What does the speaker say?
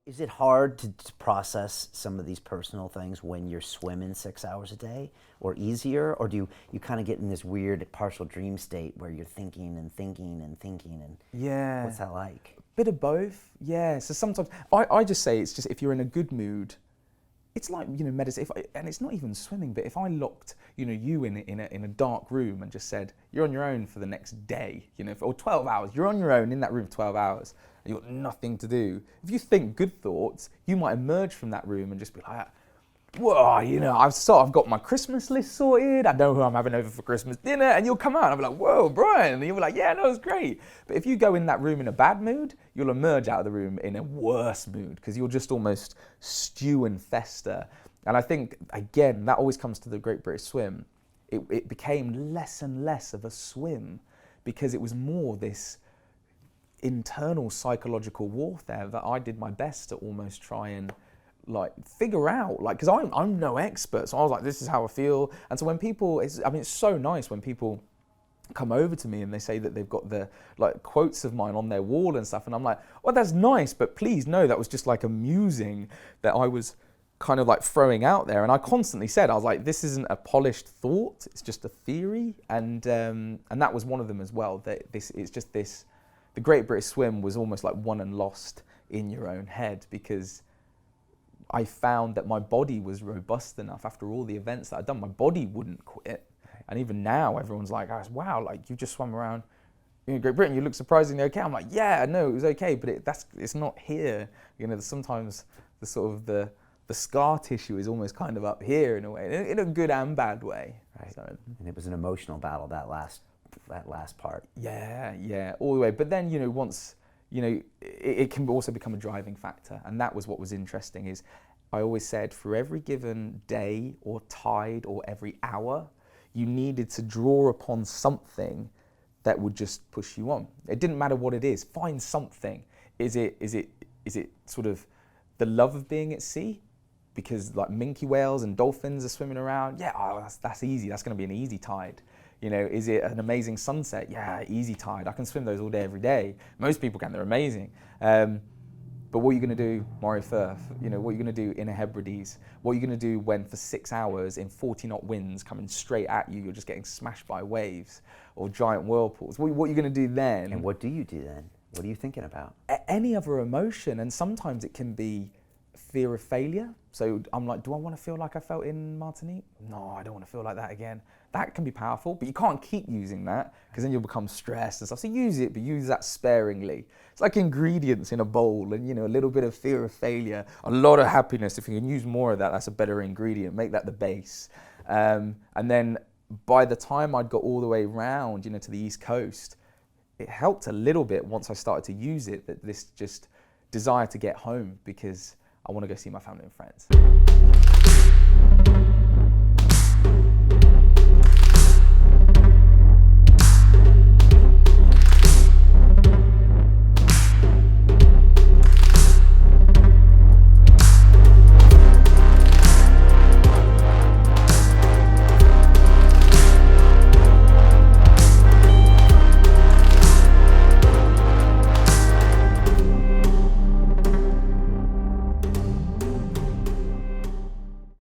Is it hard to process some of these personal things when you're swimming 6 hours a day, or easier? Or do you kind of get in this weird partial dream state where you're thinking and thinking and thinking, and Yeah. what's that like? Bit of both, yeah. So sometimes, I just say it's just, if you're in a good mood, it's like, meditate, and it's not even swimming, but if I locked, you in a dark room and just said, you're on your own for the next day, or 12 hours, you're on your own in that room for 12 hours, and you've got nothing to do. If you think good thoughts, you might emerge from that room and just be like, whoa, I've got my Christmas list sorted, I know who I'm having over for Christmas dinner, and you'll come out and I'll be like, whoa, Brian, and you'll be like, yeah, no, it's great. But if you go in that room in a bad mood, you'll emerge out of the room in a worse mood, because you'll just almost stew and fester. And I think, again, that always comes to the Great British Swim. It became less and less of a swim, because it was more this internal psychological warfare that I did my best to almost try and figure out, because I'm no expert, so I was like, this is how I feel. And so when people, it's so nice when people come over to me and they say that they've got the quotes of mine on their wall and stuff, and I'm like, well, that's nice, but please know that was just a musing that I was kind of throwing out there. And I constantly said, I was like, this isn't a polished thought, it's just a theory. And that was one of them as well, that the Great British Swim was almost like won and lost in your own head, because I found that my body was robust enough after all the events that I'd done. My body wouldn't quit. And even now, everyone's like, oh, wow, you just swam around in Great Britain, you look surprisingly okay. I'm like, yeah, no, it was okay, but it's not here. Sometimes the sort of the scar tissue is almost kind of up here in a way, in a good and bad way. Right. So, and it was an emotional battle, that last part. Yeah, all the way. But then, once, it can also become a driving factor. And that was what was interesting, is I always said, for every given day or tide or every hour, you needed to draw upon something that would just push you on. It didn't matter what it is. Find something. Is it sort of the love of being at sea? Because minke whales and dolphins are swimming around. Yeah, that's easy. That's going to be an easy tide. Is it an amazing sunset? Yeah, easy tide. I can swim those all day, every day. Most people can. They're amazing. But what are you going to do, Moray Firth? What are you going to do in a Hebrides? What are you going to do when for 6 hours in 40-knot winds coming straight at you, you're just getting smashed by waves or giant whirlpools? What are you going to do then? And what do you do then? What are you thinking about? Any other emotion, and sometimes it can be fear of failure. So I'm like, do I want to feel like I felt in Martinique? No, I don't want to feel like that again. That can be powerful, but you can't keep using that, because then you'll become stressed and stuff. So use it, but use that sparingly. It's like ingredients in a bowl, and a little bit of fear of failure, a lot of happiness. If you can use more of that, that's a better ingredient. Make that the base. And then by the time I'd got all the way round, to the East Coast, it helped a little bit once I started to use it, that this just desire to get home, because I want to go see my family and friends.